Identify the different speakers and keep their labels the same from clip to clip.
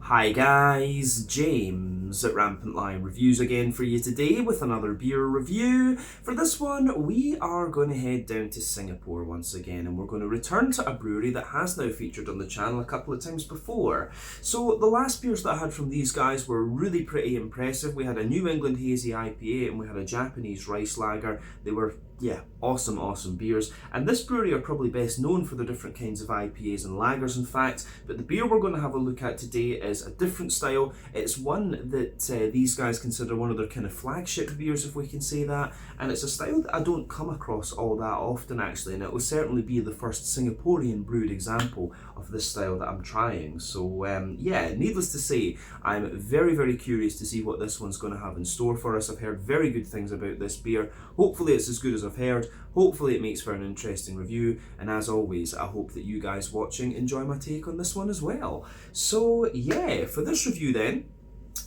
Speaker 1: Hi guys, James at Rampant Lion Reviews again for you today with another beer review. For this one, we are going to head down to Singapore once again, and we're going to return to a brewery that has now featured on the channel a couple of times before. So the last beers that I had from these guys were really pretty impressive. We had a New England Hazy IPA and we had a Japanese Rice Lager. They were awesome beers. And this brewery are probably best known for the different kinds of IPAs and lagers, in fact. But the beer we're going to have a look at today is a different style. It's one that these guys consider one of their kind of flagship beers, if we can say that. And it's a style that I don't come across all that often, actually. And it will certainly be the first Singaporean brewed example of this style that I'm trying. So needless to say, I'm very curious to see what this one's going to have in store for us. I've heard very good things about this beer. Hopefully it's as good as I've heard. Hopefully it makes for an interesting review, and as always, I hope that you guys watching enjoy my take on this one as well. So yeah, for this review then,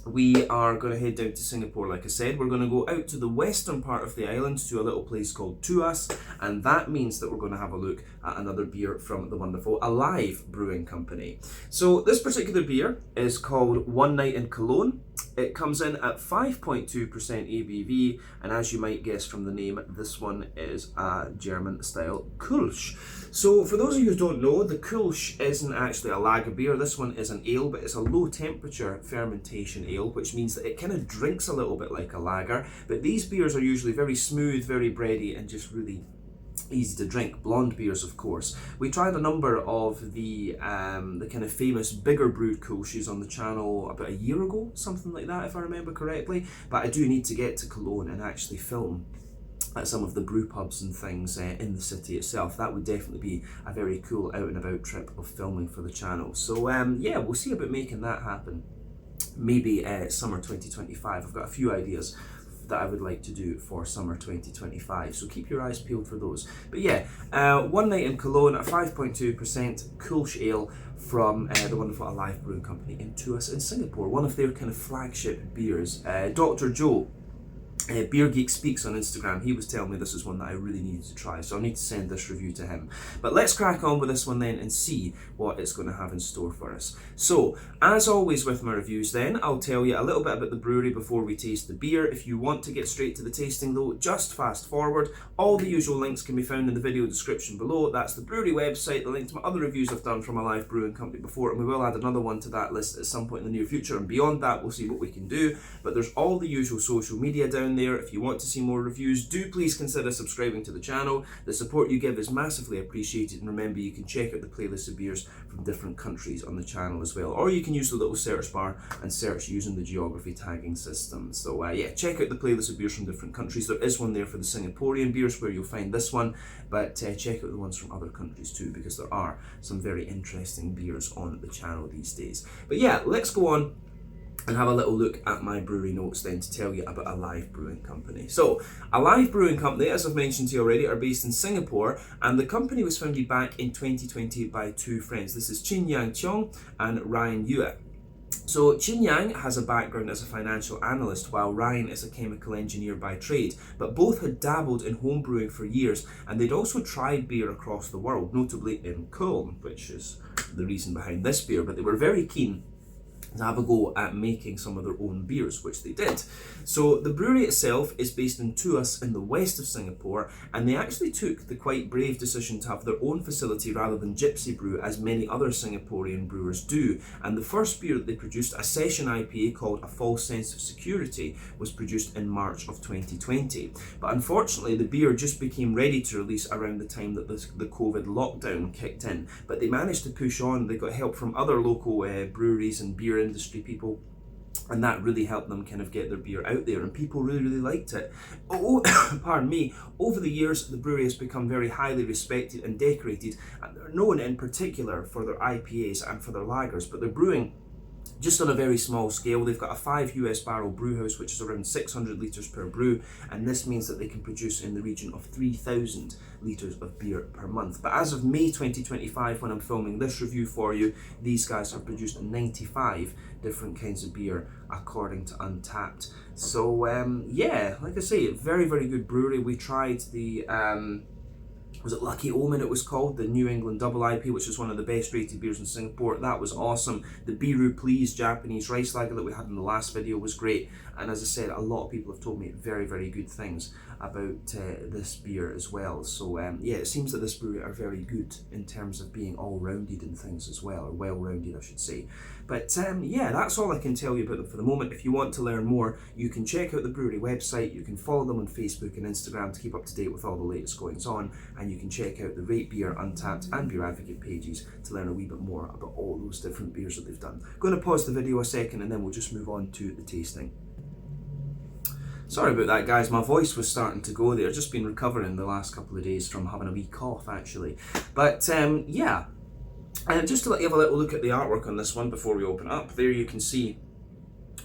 Speaker 1: we are going to head down to Singapore. Like I said, we're going to go out to the western part of the island to a little place called Tuas, and that means that we're going to have a look at another beer from the wonderful Alive Brewing Company. So this particular beer is called One Night in Cologne. It comes in at 5.2% ABV, and as you might guess from the name, this one is a German style Kölsch. So for those of you who don't know, the Kölsch isn't actually a lager beer. This one is an ale, but it's a low temperature fermentation ale, which means that it kind of drinks a little bit like a lager. But these beers are usually very smooth, very bready, and just really easy to drink. Blonde beers, of course. We tried a number of the kind of famous bigger brewed Kölsches on the channel about a year ago, something like that, if I remember correctly. But I do need to get to Cologne and actually film at some of the brew pubs and things in the city itself. That would definitely be a very cool out and about trip of filming for the channel. So yeah, we'll see about making that happen. Maybe summer 2025. I've got a few ideas that I would like to do for summer 2025, so keep your eyes peeled for those. But yeah, One Night in Cologne, a 5.2% Kölsch ale from the wonderful Alive Brewing Company in Tuas in Singapore, one of their kind of flagship beers. Dr. Joe, Beer Geek Speaks on Instagram, he was telling me this is one that I really needed to try, so I'll need to send this review to him. But let's crack on with this one then and see what it's going to have in store for us. So, as always with my reviews then, I'll tell you a little bit about the brewery before we taste the beer. If you want to get straight to the tasting though, just fast forward. All the usual links can be found in the video description below. That's the brewery website, the link to my other reviews I've done from Alive Brewing Company before, and we will add another one to that list at some point in the near future, and beyond that we'll see what we can do. But there's all the usual social media down there. If you want to see more reviews, do please consider subscribing to the channel. The support you give is massively appreciated, and remember you can check out the playlist of beers from different countries on the channel as well, or you can use the little search bar and search using the geography tagging system. So yeah, check out the playlist of beers from different countries. There is one there for the Singaporean beers where you'll find this one, but check out the ones from other countries too, because there are some very interesting beers on the channel these days. But yeah, let's go on and have a little look at my brewery notes then to tell you about Alive Brewing Company. So, Alive Brewing Company, as I've mentioned to you already, are based in Singapore, and the company was founded back in 2020 by two friends. This is Chin Yang Cheong and Ryan Yue. So Chin Yang has a background as a financial analyst, while Ryan is a chemical engineer by trade, but both had dabbled in home brewing for years, and they'd also tried beer across the world, notably in Cologne, which is the reason behind this beer, but they were very keen to have a go at making some of their own beers, which they did. So the brewery itself is based in Tuas in the west of Singapore, and they actually took the quite brave decision to have their own facility rather than gypsy brew, as many other Singaporean brewers do. And the first beer that they produced, a session IPA called A False Sense of Security, was produced in March of 2020. But unfortunately the beer just became ready to release around the time that the COVID lockdown kicked in. But they managed to push on. They got help from other local breweries and beer industry people, and that really helped them kind of get their beer out there, and people really liked it. Pardon me. Over the years, the brewery has become very highly respected and decorated, and they're known in particular for their IPAs and for their lagers, but they're brewing just on a very small scale. They've got a 5 US barrel brew house, which is around 600 litres per brew, and this means that they can produce in the region of 3,000 litres of beer per month. But as of May 2025, when I'm filming this review for you, these guys have produced 95 different kinds of beer according to Untappd. So yeah, like I say, very good brewery. We tried the was it Lucky Omen it was called, the New England Double IP, which is one of the best rated beers in Singapore. That was awesome. The Biru Please Japanese Rice Lager that we had in the last video was great, and as I said, a lot of people have told me very, very good things about this beer as well. So yeah, it seems that this brewery are very good in terms of being all-rounded in things as well, or well-rounded I should say. But yeah, that's all I can tell you about them for the moment. If you want to learn more, you can check out the brewery website, you can follow them on Facebook and Instagram to keep up to date with all the latest goings on, and you can check out the Rate Beer, Untappd and Beer Advocate pages to learn a wee bit more about all those different beers that they've done. I'm going to pause the video a second and then we'll just move on to the tasting. Sorry about that, guys, my voice was starting to go there. Just been recovering the last couple of days from having a wee cough actually. But yeah, just to let you have a little look at the artwork on this one before we open it up. There you can see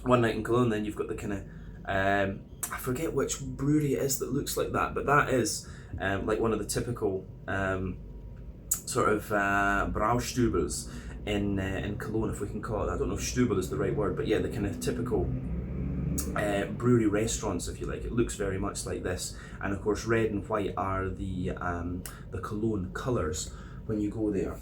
Speaker 1: One Night in Cologne, then you've got the kind of, I forget which brewery it is that looks like that, but that is like one of the typical sort of Braustubers in Cologne, if we can call it. I don't know if Stubel is the right word, but yeah, the kind of typical brewery restaurants, if you like. It looks very much like this, and of course red and white are the Cologne colours when you go there.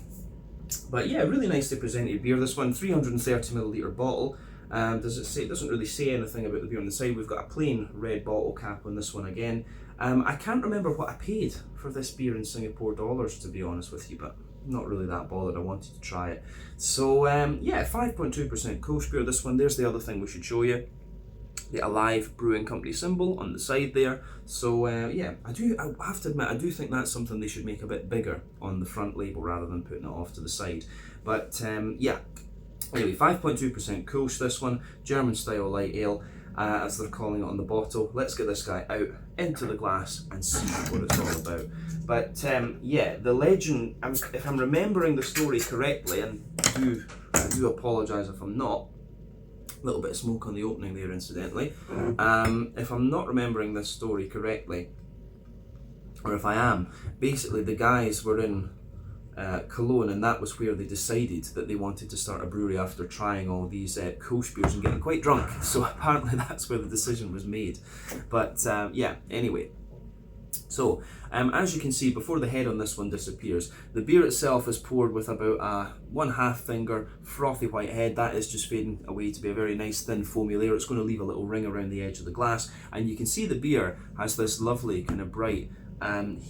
Speaker 1: But yeah, really nicely presented beer. This one, 330ml bottle. Does it say? It doesn't really say anything about the beer on the side. We've got a plain red bottle cap on this one again. I can't remember what I paid for this beer in Singapore dollars, to be honest with you, but not really that bothered. I wanted to try it. So yeah, 5.2% Kölsch beer. This one. There's the other thing we should show you. The Alive Brewing Company symbol on the side there. So yeah, I have to admit, I do think that's something they should make a bit bigger on the front label rather than putting it off to the side. But yeah, anyway, 5.2% Kölsch this one, German style light ale, as they're calling it on the bottle. Let's get this guy out into the glass and see what it's all about. But yeah, the legend, if I'm remembering the story correctly, and I do apologise if I'm not, a little bit of smoke on the opening there incidentally. If I'm not remembering this story correctly, or if I am, basically the guys were in Cologne, and that was where they decided that they wanted to start a brewery after trying all these Kölsch beers and getting quite drunk. So apparently that's where the decision was made. But yeah, anyway. So, as you can see, before the head on this one disappears, the beer itself is poured with about a 1/2 finger frothy white head. That is just fading away to be a very nice thin foamy layer. It's going to leave a little ring around the edge of the glass, and you can see the beer has this lovely kind of bright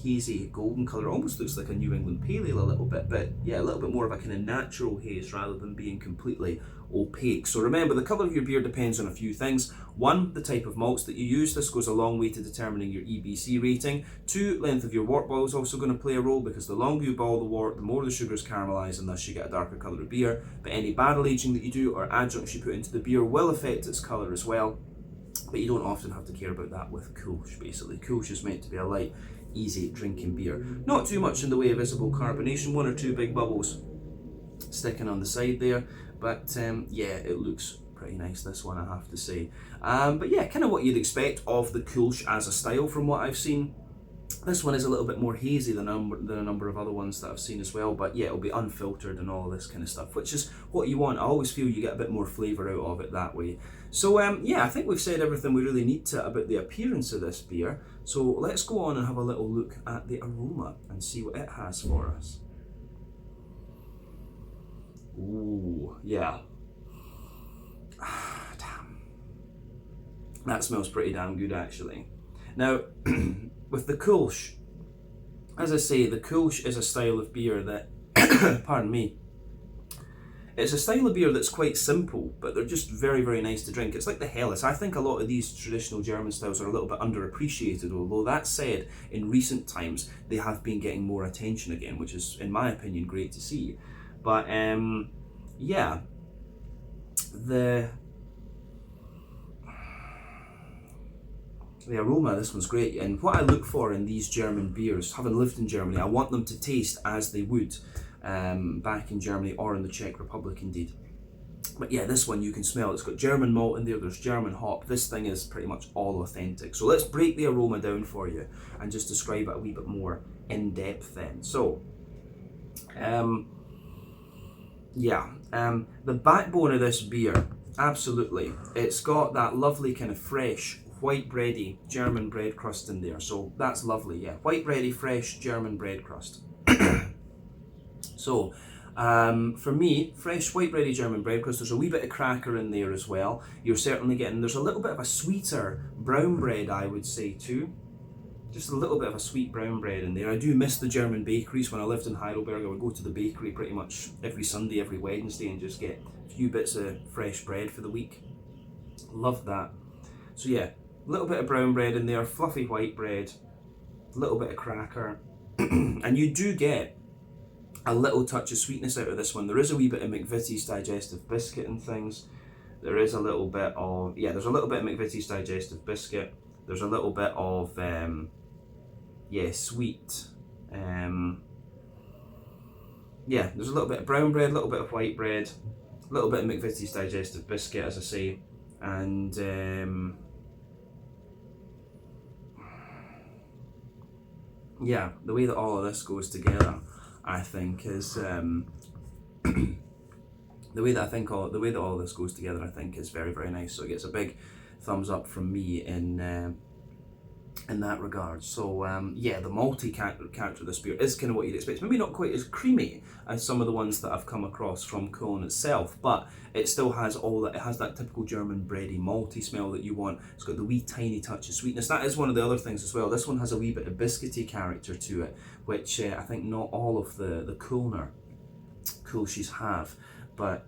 Speaker 1: hazy golden colour. Almost looks like a New England Pale Ale a little bit, but yeah, a little bit more of a kind of natural haze rather than being completely opaque. So remember, the colour of your beer depends on a few things. 1, the type of malts that you use. This goes a long way to determining your EBC rating. 2, length of your wort boil is also going to play a role, because the longer you boil the wort, the more the sugars caramelise, and thus you get a darker colour of beer. But any barrel aging that you do or adjuncts you put into the beer will affect its colour as well. But you don't often have to care about that with Kölsch, basically. Kölsch is meant to be a light, easy drinking beer. Not too much in the way of visible carbonation, 1 or 2 big bubbles sticking on the side there, but yeah, it looks pretty nice, this one, I have to say. But yeah, kind of what you'd expect of the Kölsch as a style from what I've seen. This one is a little bit more hazy than a number of other ones that I've seen as well, but yeah, it'll be unfiltered and all this kind of stuff, which is what you want. I always feel you get a bit more flavour out of it that way. So yeah, I think we've said everything we really need to about the appearance of this beer. So let's go on and have a little look at the aroma and see what it has for us. Ooh, yeah. Damn. That smells pretty damn good actually. Now, with the Kölsch, as I say, the Kölsch is a style of beer that, pardon me, it's a style of beer that's quite simple, but they're just very, very nice to drink. It's like the Helles. I think a lot of these traditional German styles are a little bit underappreciated, although that said, in recent times, they have been getting more attention again, which is, in my opinion, great to see. But yeah, the aroma of this one's great, and what I look for in these German beers, having lived in Germany, I want them to taste as they would back in Germany or in the Czech Republic indeed. But yeah, this one you can smell, it's got German malt in there, there's German hop. This thing is pretty much all authentic. So let's break the aroma down for you and just describe it a wee bit more in depth then. So, yeah, the backbone of this beer, absolutely, it's got that lovely kind of fresh white bready German bread crust in there. So that's lovely, yeah. White bready, fresh German bread crust. So, for me, fresh white bready German bread crust, there's a wee bit of cracker in there as well. You're certainly getting, there's a little bit of a sweeter brown bread, I would say too. Just a little bit of a sweet brown bread in there. I do miss the German bakeries. When I lived in Heidelberg, I would go to the bakery pretty much every Sunday, every Wednesday, and just get a few bits of fresh bread for the week. Loved that. So yeah, a little bit of brown bread in there, fluffy white bread, a little bit of cracker, and you do get a little touch of sweetness out of this one. There is a wee bit of McVitie's digestive biscuit and things. There is a little bit of, yeah, there's a little bit of McVitie's digestive biscuit. There's a little bit of, sweet. Yeah, there's a little bit of brown bread, a little bit of white bread, a little bit of McVitie's digestive biscuit, as I say, and yeah, the way that all of this goes together, I think, is the way that all of this goes together, I think, is very, very nice. So it gets a big thumbs up from me in that regard. So yeah, the malty character of this beer is kind of what you'd expect. Maybe not quite as creamy as some of the ones that I've come across from Cologne itself, but it still has all that. It has that typical German bready malty smell that you want. It's got the wee tiny touch of sweetness. That is one of the other things as well. This one has a wee bit of biscuity character to it, which I think not all of the Kölsches have. But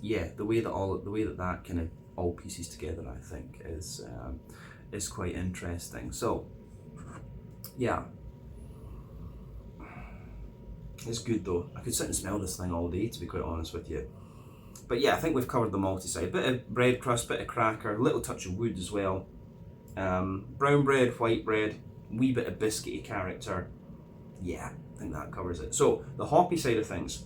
Speaker 1: yeah, the way that kind of all pieces together, I think, is quite interesting. So yeah, it's good though. I could sit and smell this thing all day, to be quite honest with you. But yeah, I think we've covered the malty side. Bit of bread crust, bit of cracker, little touch of wood as well. Brown bread, white bread, wee bit of biscuity character. Yeah, I think that covers it. So the hoppy side of things,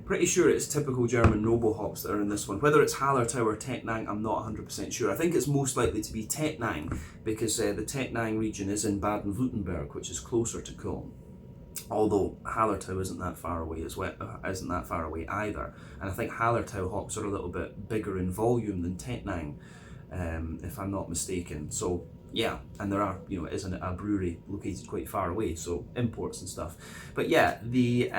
Speaker 1: pretty sure it's typical German noble hops that are in this one. Whether it's Hallertau or Tettnang, I'm not 100% sure. I think it's most likely to be Tettnang, because the Tettnang region is in Baden-Württemberg, which is closer to Cologne. Although Hallertau isn't that far away either. And I think Hallertau hops are a little bit bigger in volume than Tettnang, if I'm not mistaken. So yeah, and there are, it isn't a brewery located quite far away, so imports and stuff. But yeah, the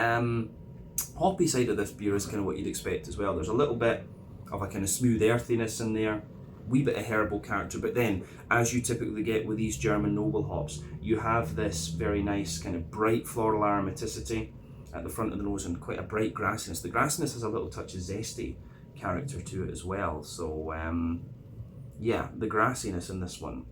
Speaker 1: hoppy side of this beer is kind of what you'd expect as well. There's a little bit of a kind of smooth earthiness in there, wee bit of herbal character, but then, as you typically get with these German noble hops, you have this very nice kind of bright floral aromaticity at the front of the nose and quite a bright grassiness. The grassiness has a little touch of zesty character to it as well. So yeah, the grassiness in this one,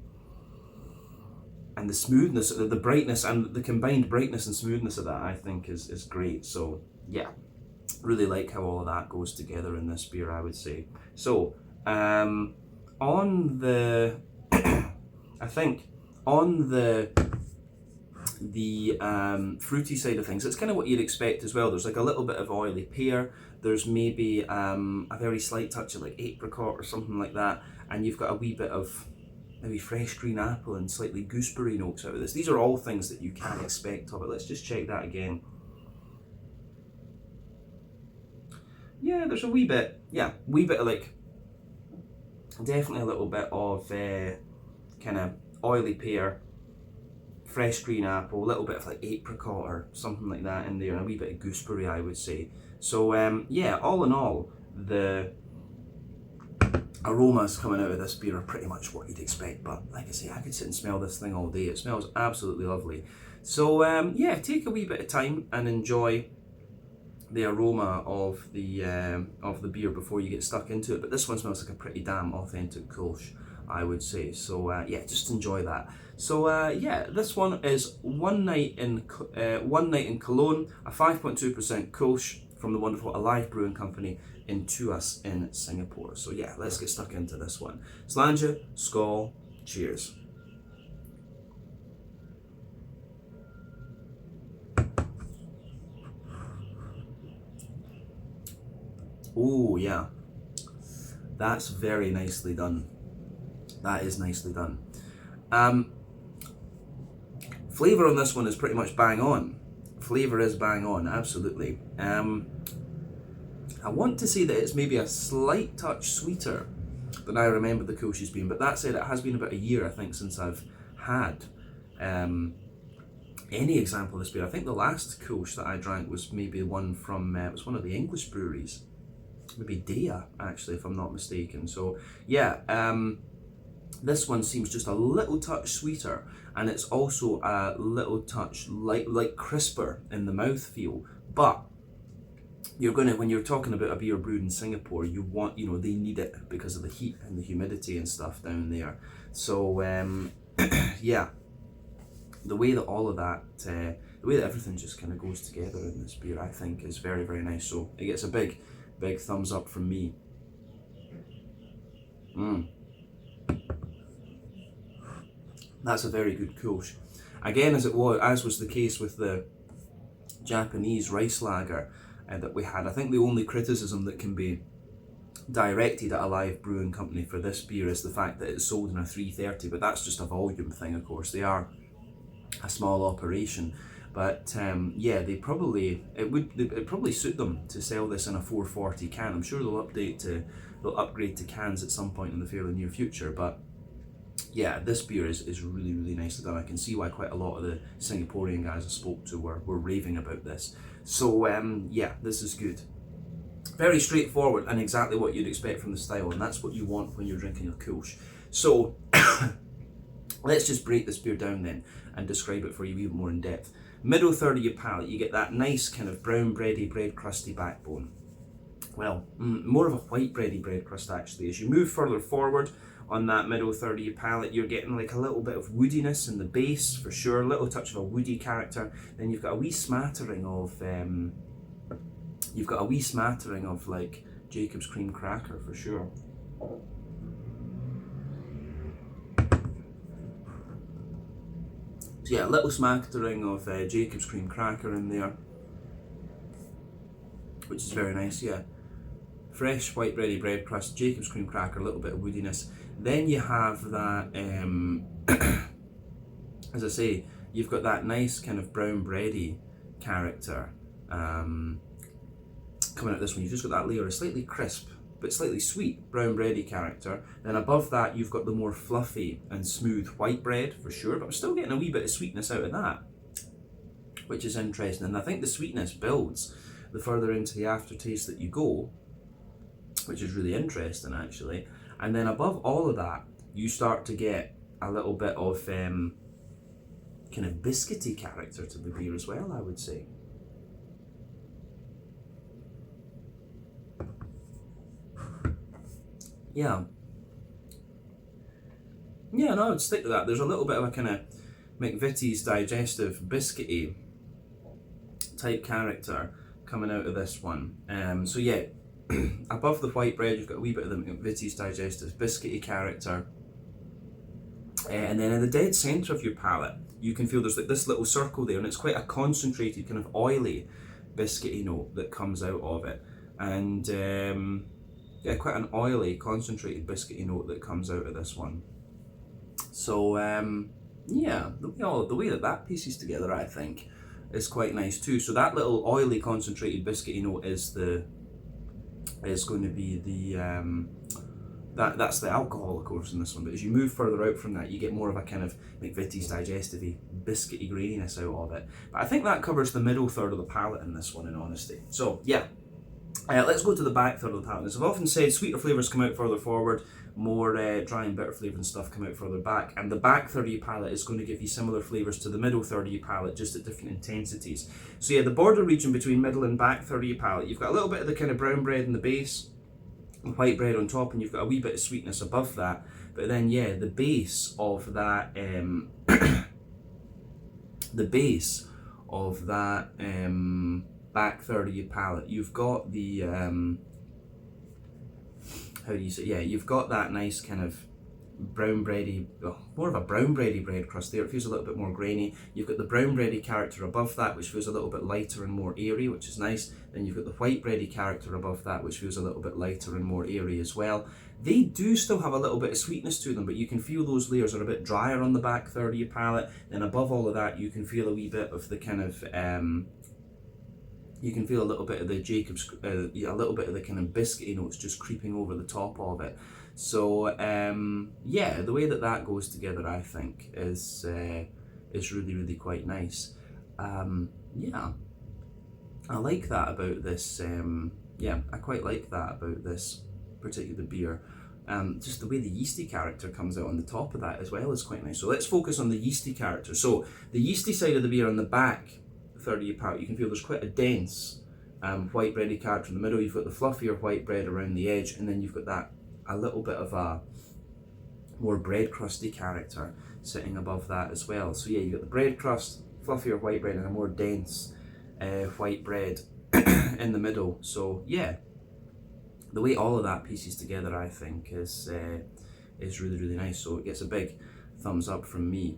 Speaker 1: and the smoothness, the brightness, and the combined brightness and smoothness of that, I think is great. So yeah, really like how all of that goes together in this beer, I would say. So on the I think on the fruity side of things, it's kind of what you'd expect as well. There's like a little bit of oily pear, there's maybe a very slight touch of like apricot or something like that, and you've got a wee bit of maybe fresh green apple and slightly gooseberry notes out of this. These are all things that you can expect of it. Let's just check that again. Yeah, there's a wee bit of like, definitely a little bit of kind of oily pear, fresh green apple, a little bit of like apricot or something like that in there, and a wee bit of gooseberry, I would say. So yeah, all in all, the aromas coming out of this beer are pretty much what you'd expect. But like I say, I could sit and smell this thing all day. It smells absolutely lovely. So yeah, take a wee bit of time and enjoy the aroma of the beer before you get stuck into it. But this one smells like a pretty damn authentic Kölsch, I would say. So yeah, just enjoy that. So yeah, this one is One Night in Cologne, a 5.2% Kölsch from the wonderful Alive Brewing Company in Tuas in Singapore. So yeah, let's get stuck into this one. Slàinte, skål, cheers. Oh yeah, that's very nicely done. That is nicely done. Flavour on this one is pretty much bang on. Flavour is bang on, absolutely. I want to say that it's maybe a slight touch sweeter than I remember the Kölsch being. But that said, it has been about a year, I think, since I've had any example of this beer. I think the last Kölsch that I drank was maybe one from, it was one of the English breweries. Maybe Dea, actually, if I'm not mistaken. So, yeah, this one seems just a little touch sweeter, and it's also a little touch like crisper in the mouthfeel. But you're gonna, when you're talking about a beer brewed in Singapore, you want, you know, they need it because of the heat and the humidity and stuff down there. So yeah, the way that all of that, the way that everything just kind of goes together in this beer, I think is very, very nice. So it gets a big thumbs up from me. That's a very good Kölsch. Again, as was the case with the Japanese rice lager that we had, I think the only criticism that can be directed at a live brewing company for this beer is the fact that it's sold in a 330, but that's just a volume thing, of course. They are a small operation, but yeah, it probably suit them to sell this in a 440 can. I'm sure they'll upgrade to cans at some point in the fairly near future, but yeah, this beer is really, really nicely done. I can see why quite a lot of the Singaporean guys I spoke to were raving about this. So yeah, this is good. Very straightforward and exactly what you'd expect from the style, and that's what you want when you're drinking a Kölsch. So let's just break this beer down then and describe it for you even more in depth. Middle third of your palate, you get that nice kind of brown bready, bread crusty backbone. Well, more of a white bready bread crust actually. As you move further forward on that middle third of your palate, you're getting like a little bit of woodiness in the base for sure, a little touch of a woody character. Then you've got a wee smattering of like Jacob's cream cracker for sure. So yeah, a little smattering of Jacob's cream cracker in there, which is very nice. Yeah, fresh white bready bread crust, Jacob's cream cracker, a little bit of woodiness. Then you have that, as I say, you've got that nice kind of brown bready character coming out of this one. You've just got that layer of slightly crisp but slightly sweet brown bready character. Then above that you've got the more fluffy and smooth white bread for sure, but I'm still getting a wee bit of sweetness out of that, which is interesting. And I think the sweetness builds the further into the aftertaste that you go, which is really interesting actually. And then above all of that, you start to get a little bit of kind of biscuity character to the beer as well, I would say. Yeah, no, I would stick to that. There's a little bit of a kind of McVitie's digestive biscuity type character coming out of this one. So yeah, above the white bread, you've got a wee bit of the McVitie's digestive biscuity character. And then in the dead centre of your palate, you can feel there's like this little circle there, and it's quite a concentrated, kind of oily, biscuity note that comes out of it. And yeah, quite an oily, concentrated biscuity note that comes out of this one. So yeah, the way that pieces together, I think, is quite nice too. So that little oily, concentrated biscuity note is going to be the that's the alcohol, of course, in this one. But as you move further out from that, you get more of a kind of McVitie's digestive-y, biscuity graininess out of it. But I think that covers the middle third of the palate in this one, in honesty. So yeah, let's go to the back third of the palate. As I've often said, sweeter flavours come out further forward, more dry and bitter flavour and stuff come out further back. And the back third of your palate is going to give you similar flavours to the middle third of your palate, just at different intensities. So yeah, the border region between middle and back third of your palate, you've got a little bit of the kind of brown bread in the base, and white bread on top, and you've got a wee bit of sweetness above that. But then yeah, the base of that back third of your palate, you've got the how do you say, yeah, you've got that nice kind of brown bready, well, more of a brown bready bread crust there. It feels a little bit more grainy. You've got the brown bready character above that, which feels a little bit lighter and more airy, which is nice. Then you've got the white bready character above that, which feels a little bit lighter and more airy as well. They do still have a little bit of sweetness to them, but you can feel those layers are a bit drier on the back third of your palate. Then above all of that, you can feel a wee bit of the kind of You can feel a little bit of the Jacob's, yeah, a little bit of the kind of biscuity notes just creeping over the top of it. So yeah, the way that that goes together, I think, is really quite nice. Yeah, I like that about this. Yeah, I quite like that about this particular beer. Just the way the yeasty character comes out on the top of that as well is quite nice. So let's focus on the yeasty character. So the yeasty side of the beer on the back third of your palate, you can feel there's quite a dense white bready character in the middle. You've got the fluffier white bread around the edge, and then you've got that a little bit of a more bread crusty character sitting above that as well. So yeah, you've got the bread crust, fluffier white bread, and a more dense white bread in the middle. So yeah, the way all of that pieces together, I think, is really nice. So it gets a big thumbs up from me.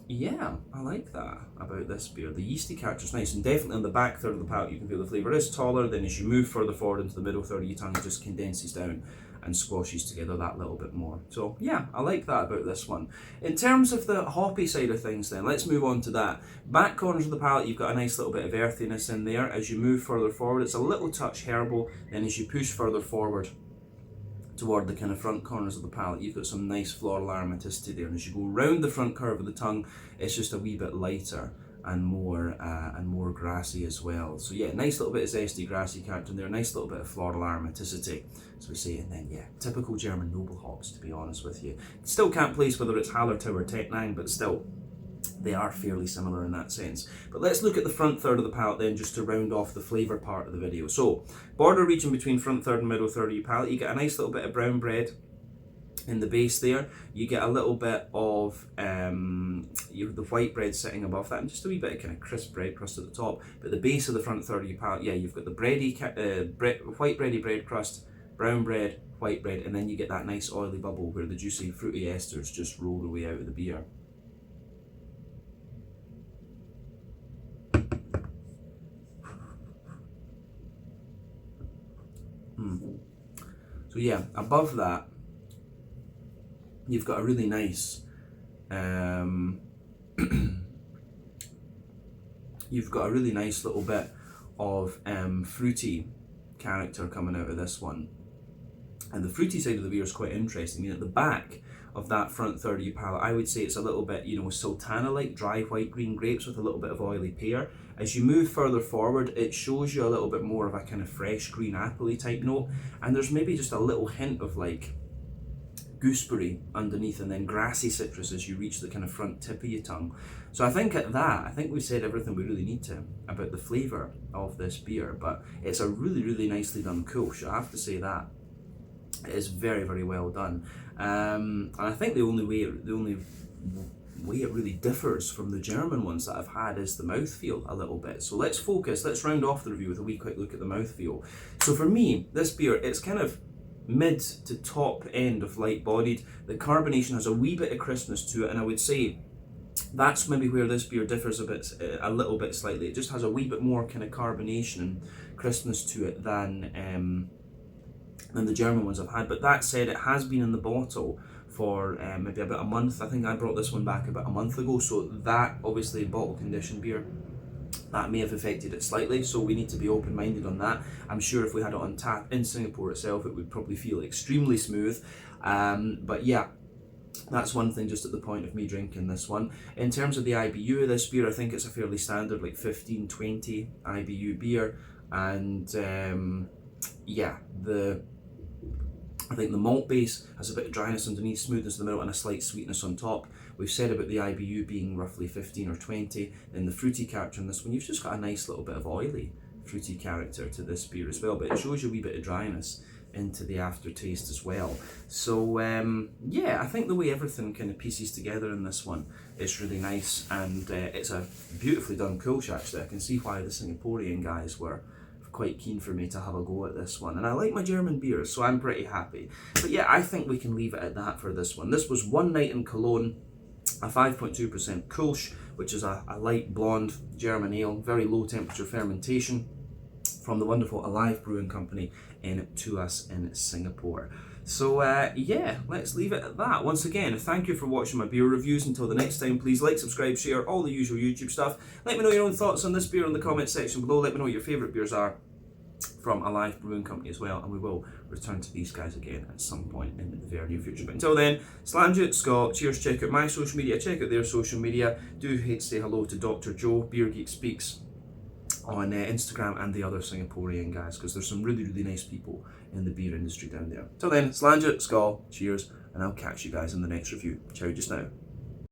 Speaker 1: Yeah, I like that about this beer. The yeasty character is nice, and definitely on the back third of the palate you can feel the flavour is taller. Then as you move further forward into the middle third of your tongue, it just condenses down and squashes together that little bit more. So yeah, I like that about this one. In terms of the hoppy side of things then, let's move on to that. Back corners of the palate, you've got a nice little bit of earthiness in there. As you move further forward, it's a little touch herbal. Then as you push further forward toward the kind of front corners of the palate, you've got some nice floral aromaticity there. And as you go round the front curve of the tongue, it's just a wee bit lighter and more grassy as well. So yeah, nice little bit of zesty grassy character in there, nice little bit of floral aromaticity, as we say, and then yeah, typical German noble hops, to be honest with you. Still can't place whether it's Hallertau or Tettnang, but still, they are fairly similar in that sense. But let's look at the front third of the palate then, just to round off the flavour part of the video. So, border region between front third and middle third of your palate, you get a nice little bit of brown bread in the base there. You get a little bit of the white bread sitting above that, and just a wee bit of kind of crisp bread crust at the top. But the base of the front third of your palate, yeah, you've got the white bready bread crust, brown bread, white bread, and then you get that nice oily bubble where the juicy fruity esters just roll their way out of the beer. So yeah, above that, you've got a really nice, you've got a really nice little bit of fruity character coming out of this one. And the fruity side of the beer is quite interesting. At the back of that front third of your palate, I would say it's a little bit, sultana-like, dry white green grapes with a little bit of oily pear. As you move further forward, it shows you a little bit more of a kind of fresh green apple-y type note, and there's maybe just a little hint of like gooseberry underneath, and then grassy citrus as you reach the kind of front tip of your tongue. So I think I think we've said everything we really need to about the flavour of this beer, but it's a really nicely done Kölsch, I have to say that. It is very well done, and I think the only way it really differs from the German ones that I've had is the mouthfeel a little bit. So let's round off the review with a wee quick look at the mouthfeel. So for me, this beer, it's kind of mid to top end of light bodied. The carbonation has a wee bit of crispness to it, and I would say that's maybe where this beer differs a little bit slightly. It just has a wee bit more kind of carbonation and crispness to it than the German ones I've had. But that said, it has been in the bottle for maybe about a month. I think I brought this one back about a month ago, so that obviously bottle conditioned beer, that may have affected it slightly, so we need to be open-minded on that. I'm sure if we had it on tap in Singapore itself, it would probably feel extremely smooth, but yeah, that's one thing just at the point of me drinking this one. In terms of the IBU of this beer, I think it's a fairly standard like 15-20 IBU beer, and yeah, I think the malt base has a bit of dryness underneath, smoothness in the middle, and a slight sweetness on top. We've said about the IBU being roughly 15 or 20. Then the fruity character in this one, you've just got a nice little bit of oily fruity character to this beer as well, but it shows you a wee bit of dryness into the aftertaste as well. So yeah, I think the way everything kind of pieces together in this one is really nice, and it's a beautifully done Kölsch actually. I can see why the Singaporean guys were quite keen for me to have a go at this one, and I like my German beers, so I'm pretty happy. But yeah, I think we can leave it at that for this one. This was One Night in Cologne, a 5.2% Kölsch, which is a light blonde German ale, very low temperature fermentation. from the wonderful Alive Brewing Company in Tuas in Singapore. So yeah, let's leave it at that. Once again, thank you for watching my beer reviews. Until the next time, please like, subscribe, share, all the usual YouTube stuff. Let me know your own thoughts on this beer in the comment section below. Let me know what your favourite beers are from Alive Brewing Company as well, and we will return to these guys again at some point in the very near future. But until then, Slange, Scott, cheers, check out my social media, check out their social media. Do say hello to Dr. Joe, Beer Geek Speaks, on Instagram, and the other Singaporean guys, because there's some really, really nice people in the beer industry down there. Till then, Slange, Skull, cheers, and I'll catch you guys in the next review. Ciao just now.